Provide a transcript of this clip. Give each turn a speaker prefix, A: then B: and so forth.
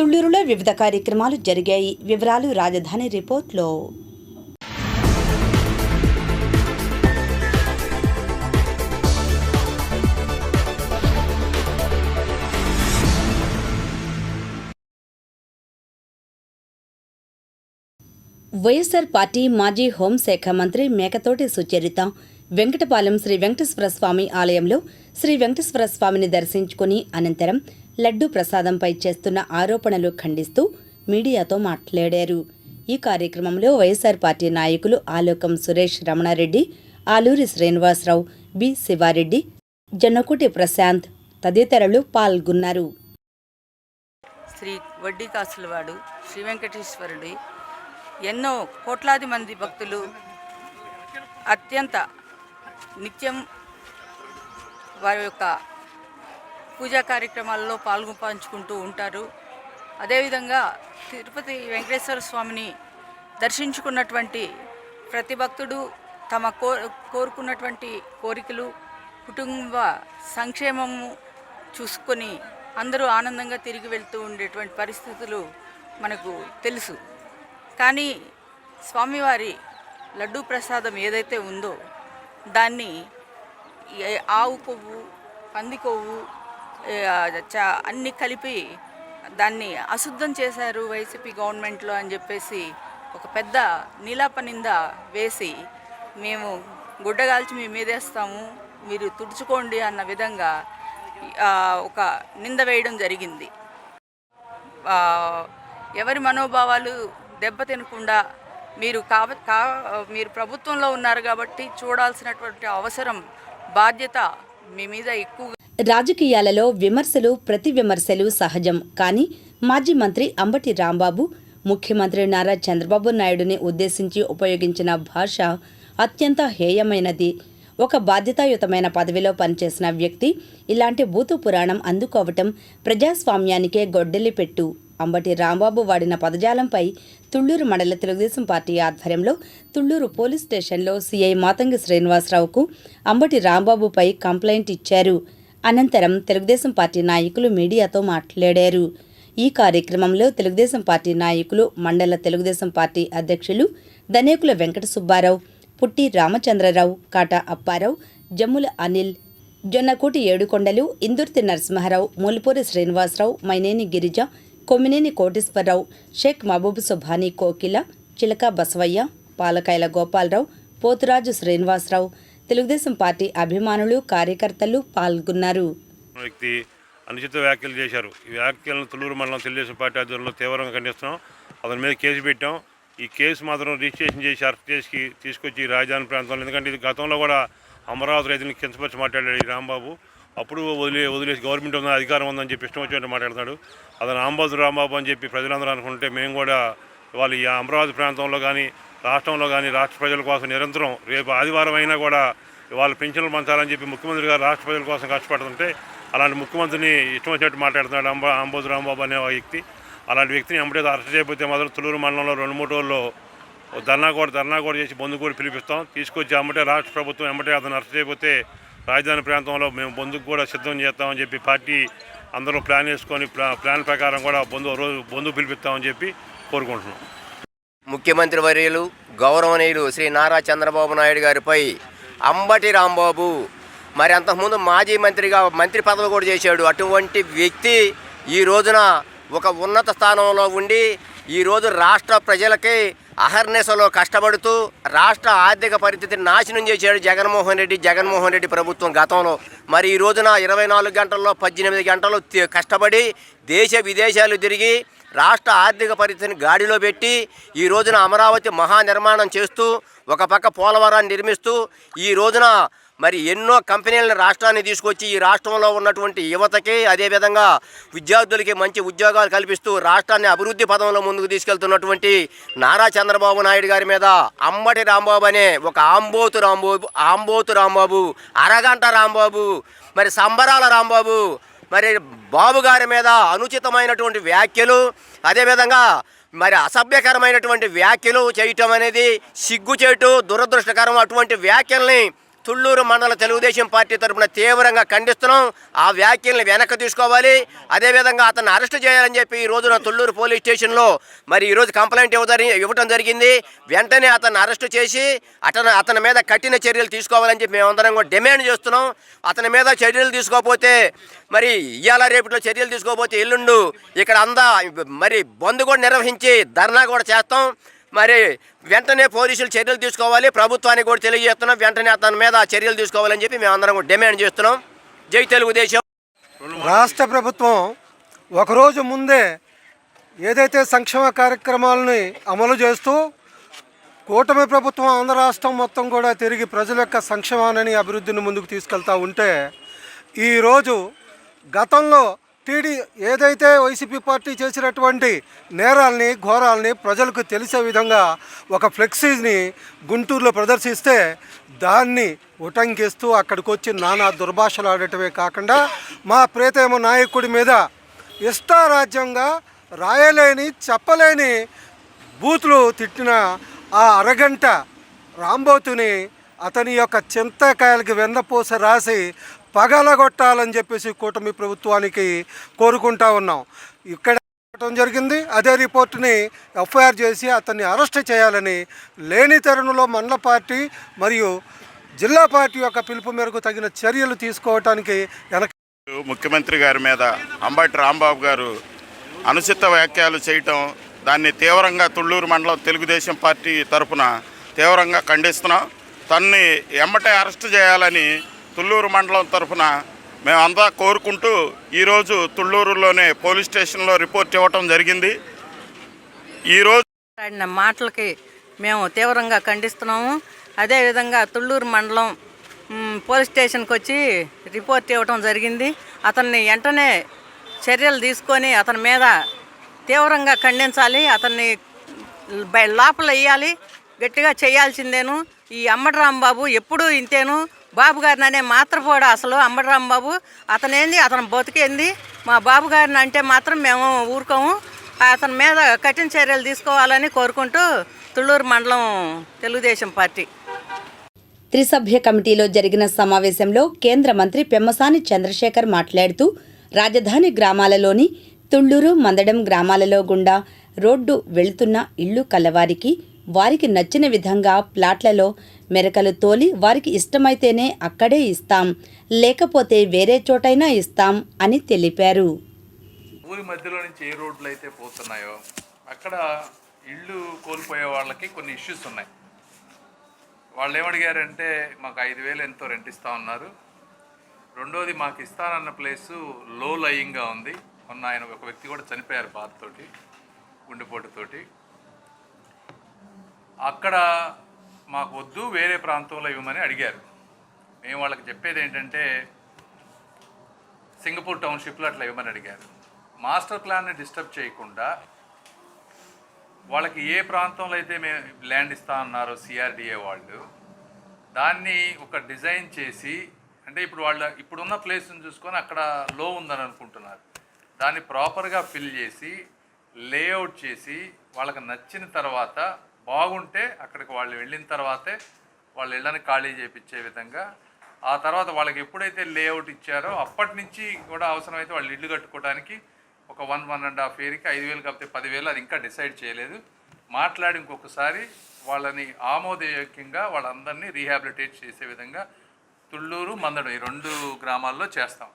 A: తుళ్లూరులో వివిధ కార్యక్రమాలు జరిగాయి. వివరాలు రాజధాని రిపోర్ట్లో. వైఎస్ఆర్ పార్టీ మాజీ హోంశాఖ మంత్రి మేకతోటి సుచరిత వెంకటపాలెం శ్రీ వెంకటేశ్వర స్వామి ఆలయంలో శ్రీ వెంకటేశ్వర స్వామిని దర్శించుకుని అనంతరం లడ్డూ ప్రసాదంపై చేస్తున్న ఆరోపణలు ఖండిస్తూ మీడియాతో మాట్లాడారు. ఈ కార్యక్రమంలో వైఎస్ఆర్ పార్టీ నాయకులు ఆలోకం సురేష్ రమణారెడ్డి, ఆలూరి శ్రీనివాసరావు, బి శివారెడ్డి, జొన్నకుటి ప్రశాంత్ తదితరులు పాల్గొన్నారు.
B: శ్రీ వడ్డీ కాసులవాడు శ్రీ వెంకటేశ్వరుడి ఎన్నో కోట్లాది మంది భక్తులు అత్యంత నిత్యం వారి యొక్క పూజా కార్యక్రమాల్లో పంచుకుంటూ ఉంటారు. అదేవిధంగా తిరుపతి వెంకటేశ్వర స్వామిని దర్శించుకున్నటువంటి ప్రతి భక్తుడు తమ కోరుకున్నటువంటి కోరికలు, కుటుంబ సంక్షేమము చూసుకొని అందరూ ఆనందంగా తిరిగి వెళ్తూ ఉండేటువంటి పరిస్థితులు మనకు తెలుసు. కానీ స్వామివారి లడ్డూ ప్రసాదం ఏదైతే ఉందో దాన్ని ఆవు కొవ్వు, పంది కొవ్వు అన్నీ కలిపి దాన్ని అశుద్ధం చేశారు వైసీపీ గవర్నమెంట్లో అని చెప్పేసి ఒక పెద్ద నీలాపనింద వేసి మేము గుడ్డగాల్చి మీ మీదేస్తాము, మీరు తుడుచుకోండి అన్న విధంగా ఒక నింద వేయడం జరిగింది. ఎవరి మనోభావాలు దెబ్బతినకుండా మీరు ప్రభుత్వంలో ఉన్నారు కాబట్టి చూడాల్సినటువంటి అవసరం, బాధ్యత మీ మీద ఎక్కువ.
A: రాజకీయాలలో విమర్శలు, ప్రతి విమర్శలు సహజం. కానీ మాజీ మంత్రి అంబటి రాంబాబు ముఖ్యమంత్రి నారా చంద్రబాబు నాయుడుని ఉద్దేశించి ఉపయోగించిన భాష అత్యంత హేయమైనది. ఒక బాధ్యతాయుతమైన పదవిలో పనిచేసిన వ్యక్తి ఇలాంటి బూతు పురాణం అందుకోవటం ప్రజాస్వామ్యానికే గొడ్డలి పెట్టు. అంబటి రాంబాబు వాడిన పదజాలంపై తుళ్లూరు మండల తెలుగుదేశం పార్టీ ఆధ్వర్యంలో తుళ్లూరు పోలీస్ స్టేషన్లో సీఐ మాతంగి శ్రీనివాసరావుకు అంబటి రాంబాబుపై కంప్లైంట్ ఇచ్చారు. అనంతరం తెలుగుదేశం పార్టీ నాయకులు మీడియాతో మాట్లాడారు. ఈ కార్యక్రమంలో తెలుగుదేశం పార్టీ నాయకులు, మండల తెలుగుదేశం పార్టీ అధ్యక్షులు దనేకుల వెంకట సుబ్బారావు, పుట్టి రామచంద్రరావు, కాటా అప్పారావు, జమ్ముల అనిల్, జొన్నకూటి ఏడుకొండలు, ఇందుర్తి నరసింహారావు, మూలపూరి శ్రీనివాసరావు, మైనేని గిరిజ, కొమ్మినేని కోటేశ్వరరావు, షేక్ మహబూబ్ సుభానీ కోకిల, చిలక బసవయ్య, పాలకాయల గోపాలరావు, పోతురాజు శ్రీనివాసరావు, తెలుగుదేశం పార్టీ అభిమానులు, కార్యకర్తలు పాల్గొన్నారు.
C: వ్యక్తి అనుచిత వ్యాఖ్యలు చేశారు. ఈ వ్యాఖ్యలను తుళ్లూరు మండలం తెలుగుదేశం పార్టీ ఆధ్వర్యంలో తీవ్రంగా ఖండిస్తున్నాం. అతని మీద కేసు పెట్టాం. ఈ కేసు మాత్రం రిజిస్ట్రేషన్ చేసి అరెస్ట్ చేసి తీసుకొచ్చి రాజధాని ప్రాంతంలో, ఎందుకంటే ఇది గతంలో కూడా అమరావతి రైతులను కించపరిచి మాట్లాడాడు ఈ రాంబాబు. అప్పుడు వదిలేసి గవర్నమెంట్ ఉన్న అధికారం ఉందని చెప్పి ఇష్టం వచ్చినట్టు మాట్లాడుతున్నాడు. అతను రాంబాబు అని చెప్పి ప్రజలందరూ అనుకుంటే మేము కూడా వాళ్ళు ఈ అమరావతి ప్రాంతంలో కానీ రాష్ట్రంలో కానీ రాష్ట్ర ప్రజల కోసం నిరంతరం రేపు ఆదివారం అయినా కూడా వాళ్ళు పెన్షన్లు పంచాలని చెప్పి ముఖ్యమంత్రి గారు రాష్ట్ర ప్రజల కోసం కష్టపడుతుంటే అలాంటి ముఖ్యమంత్రిని ఇష్టం వచ్చినట్టు మాట్లాడుతున్నాడు అంబోజు రాంబాబు అనే వ్యక్తి. అలాంటి వ్యక్తిని ఎంబడే అరెస్ట్ చేయకపోతే మాత్రం తుళ్లూరు మండలంలో 2-3 రోజుల్లో ధర్నా కూడా చేసి బంధు కూడా పిలిపిస్తాం. తీసుకొచ్చి ఎంబటే రాష్ట్ర ప్రభుత్వం ఎంబటే అతను అరెస్ట్ చేయకపోతే రాజధాని ప్రాంతంలో మేము బంధుకు కూడా సిద్ధం చేస్తామని చెప్పి పార్టీ అందరూ ప్లాన్ వేసుకొని ప్లాన్ ప్రకారం కూడా బంధు పిలిపిస్తామని చెప్పి కోరుకుంటున్నాం.
D: ముఖ్యమంత్రి వర్యులు గౌరవనీయులు శ్రీ నారా చంద్రబాబు నాయుడు గారిపై అంబటి రాంబాబు మరి అంతకుముందు మాజీ మంత్రి పదవి కూడా చేశాడు. అటువంటి వ్యక్తి ఈ రోజున ఒక ఉన్నత స్థానంలో ఉండి ఈరోజు రాష్ట్ర ప్రజలకి అహర్నిశలో కష్టపడుతూ రాష్ట్ర ఆర్థిక పరిస్థితిని నాశనం చేశాడు జగన్మోహన్ రెడ్డి ప్రభుత్వం గతంలో. మరి ఈ రోజున 24 గంటల్లో 18 గంటలు కష్టపడి దేశ విదేశాలు తిరిగి రాష్ట్ర ఆర్థిక పరిస్థితిని గాడిలో పెట్టి ఈ రోజున అమరావతి మహానిర్మాణం చేస్తూ ఒక పక్క పోలవరాన్ని నిర్మిస్తూ ఈ రోజున మరి ఎన్నో కంపెనీలను రాష్ట్రాన్ని తీసుకొచ్చి ఈ రాష్ట్రంలో ఉన్నటువంటి యువతకి అదేవిధంగా విద్యార్థులకి మంచి ఉద్యోగాలు కల్పిస్తూ రాష్ట్రాన్ని అభివృద్ధి పదంలో ముందుకు తీసుకెళ్తున్నటువంటి నారా చంద్రబాబు నాయుడు గారి మీద అంబటి రాంబాబు అనే ఒక ఆంబోతు రాంబాబు, అరగంట రాంబాబు, మరి సంబరాల రాంబాబు మరి బాబు గారి మీద అనుచితమైనటువంటి వ్యాఖ్యలు, అదేవిధంగా మరి అసభ్యకరమైనటువంటి వ్యాఖ్యలు చేయటం అనేది సిగ్గుచేటు, దురదృష్టకరం. అటువంటి వ్యాఖ్యల్ని తుళ్ళూరు మండల తెలుగుదేశం పార్టీ తరఫున తీవ్రంగా ఖండిస్తున్నాం. ఆ వ్యాఖ్యల్ని వెనక్కి తీసుకోవాలి. అదేవిధంగా అతన్ని అరెస్ట్ చేయాలని చెప్పి ఈ రోజున తుళ్ళూరు పోలీస్ స్టేషన్లో మరి ఈరోజు కంప్లైంట్ ఇవ్వడం జరిగింది. వెంటనే అతన్ని అరెస్ట్ చేసి అతని మీద కఠిన చర్యలు తీసుకోవాలని చెప్పి మేమందరం కూడా డిమాండ్ చేస్తున్నాం. అతని మీద చర్యలు తీసుకోకపోతే మరి ఇవాళ రేపట్లో చర్యలు తీసుకోకపోతే ఎల్లుండు ఇక్కడ మరి బంద్ కూడా నిర్వహించి ధర్నా కూడా చేస్తాం. మరి వెంటనే పోలీసులు చర్యలు తీసుకోవాలి. ప్రభుత్వానికి కూడా తెలియజేస్తున్నాం, వెంటనే అతని మీద చర్యలు తీసుకోవాలని చెప్పి మేమందరం కూడా డిమాండ్ చేస్తున్నాం. జై తెలుగుదేశం.
E: రాష్ట్ర ప్రభుత్వం ఒకరోజు ముందే ఏదైతే సంక్షేమ కార్యక్రమాలని అమలు చేస్తూ కూటమి ప్రభుత్వం ఆంధ్ర రాష్ట్రం మొత్తం కూడా తిరిగి ప్రజల యొక్క సంక్షేమాన్ని అభివృద్ధిని ముందుకు తీసుకెళ్తూ ఉంటే ఈరోజు గతంలో ఏదైతే వైసీపీ పార్టీ చేసినటువంటి నేరాల్ని ఘోరాల్ని ప్రజలకు తెలిసే విధంగా ఒక ఫ్లెక్సీని గుంటూరులో ప్రదర్శిస్తే దాన్ని ఉటంకిస్తూ అక్కడికి వచ్చి నానా దుర్భాషలు ఆడటమే కాకుండా మా ప్రియతమ నాయకుడి మీద ఇష్టారాజ్యంగా రాయలేని చెప్పలేని బూతులు తిట్టిన ఆ అరగంట రాంబోతుని అతని యొక్క చింతకాయలకి వెన్నపూస రాసి పగలగొట్టాలని చెప్పేసి కూటమి ప్రభుత్వానికి కోరుకుంటా ఉన్నాం. ఇక్కడ జరిగింది అదే రిపోర్టుని ఎఫ్ఐఆర్ చేసి అతన్ని అరెస్ట్ చేయాలని లేని తరుణంలో మండల పార్టీ మరియు జిల్లా పార్టీ యొక్క పిలుపు మేరకు తగిన చర్యలు తీసుకోవటానికి
F: ముఖ్యమంత్రి గారి మీద అంబటి రాంబాబు గారు అనుచిత వ్యాఖ్యలు చేయటం, దాన్ని తీవ్రంగా తుళ్ళూరు మండలం తెలుగుదేశం పార్టీ తరఫున తీవ్రంగా ఖండిస్తున్నాం. తన్ని ఎమ్మటే అరెస్ట్ చేయాలని తుళ్ళూరు మండలం తరఫున మేమంతా కోరుకుంటూ ఈరోజు తుళ్ళూరులోనే పోలీస్ స్టేషన్లో రిపోర్ట్ ఇవ్వటం జరిగింది. ఈరోజు
G: మాట్లాడిన మాటలకి మేము తీవ్రంగా ఖండిస్తున్నాము. అదేవిధంగా తుళ్ళూరు మండలం పోలీస్ స్టేషన్కి వచ్చి రిపోర్ట్ ఇవ్వటం జరిగింది. అతన్ని వెంటనే చర్యలు తీసుకొని అతని మీద తీవ్రంగా ఖండించాలి. అతన్ని లోపల వేయాలి, గట్టిగా చేయాల్సిందేను. ఈ అంబటి రాంబాబు ఎప్పుడూ ఇంతేను. బాబు గారిని అనే మాత్రపోడా అసలు అంబటి రాంబాబు అతనేంది, అతను బతికేంది. మా బాబు గారిని అంటే మాత్రం మేము ఊరుకోము. అతని మీద కఠిన చర్యలు తీసుకోవాలని కోరుకుంటూ తుళ్ళూరు మండలం తెలుగుదేశం పార్టీ.
A: త్రిసభ్య కమిటీలో జరిగిన సమావేశంలో కేంద్ర మంత్రి పెమ్మసాని చంద్రశేఖర్ మాట్లాడుతూ రాజధాని గ్రామాలలోని తుళ్ళూరు, మందడం గ్రామాలలో గుండా రోడ్డు వెళుతున్న ఇళ్లు కలవారికి వారికి నచ్చిన విధంగా ప్లాట్లలో మెరకలు తోలి వారికి ఇష్టమైతేనే అక్కడే ఇస్తాం, లేకపోతే వేరే చోటైనా ఇస్తాం అని తెలిపారు.
H: ఊరి మధ్యలో నుంచి ఏ రోడ్లు అయితే పోతున్నాయో అక్కడ ఇళ్ళు కోల్పోయే వాళ్ళకి కొన్ని ఇష్యూస్ ఉన్నాయి. వాళ్ళు ఏమడిగారంటే మాకు 5,000 ఎంతో రెంట్ ఇస్తా ఉన్నారు. రెండోది మాకు ఇస్తానన్న ప్లేసు లో లయింగ్గా ఉంది. మొన్న ఆయన ఒక వ్యక్తి కూడా చనిపోయారు బాధతోటి, గుండెపోటుతోటి. అక్కడ మాకు వద్దు, వేరే ప్రాంతంలో ఇవ్వమని అడిగారు. మేము వాళ్ళకి చెప్పేది ఏంటంటే సింగపూర్ టౌన్షిప్లో అట్లా ఇవ్వమని అడిగారు. మాస్టర్ ప్లాన్ని డిస్టర్బ్ చేయకుండా వాళ్ళకి ఏ ప్రాంతంలో అయితే మేము ల్యాండ్ ఇస్తా అన్నారో సిఆర్డిఏ వాళ్ళు, దాన్ని ఒక డిజైన్ చేసి, అంటే ఇప్పుడున్న ప్లేస్ని చూసుకొని అక్కడ లో ఉందని అనుకుంటున్నారు, దాన్ని ప్రాపర్గా ఫిల్ చేసి లేఅవుట్ చేసి వాళ్ళకి నచ్చిన తర్వాత బాగుంటే అక్కడికి వాళ్ళు వెళ్ళిన తర్వాతే వాళ్ళ ఇళ్ళని ఖాళీ చేయించే విధంగా, ఆ తర్వాత వాళ్ళకి ఎప్పుడైతే లేఅవుట్ ఇచ్చారో అప్పటి నుంచి కూడా అవసరమైతే వాళ్ళు ఇల్లు కట్టుకోవడానికి ఒక 1.5 ఇయర్కి 5,000 కాకపోతే 10,000 అది ఇంకా డిసైడ్ చేయలేదు. మాట్లాడి ఇంకొకసారి వాళ్ళని ఆమోదయోగ్యంగా వాళ్ళందరినీ రీహాబిలిటేట్ చేసే విధంగా తుళ్ళూరు, మందడం ఈ 2 గ్రామాల్లో చేస్తాం.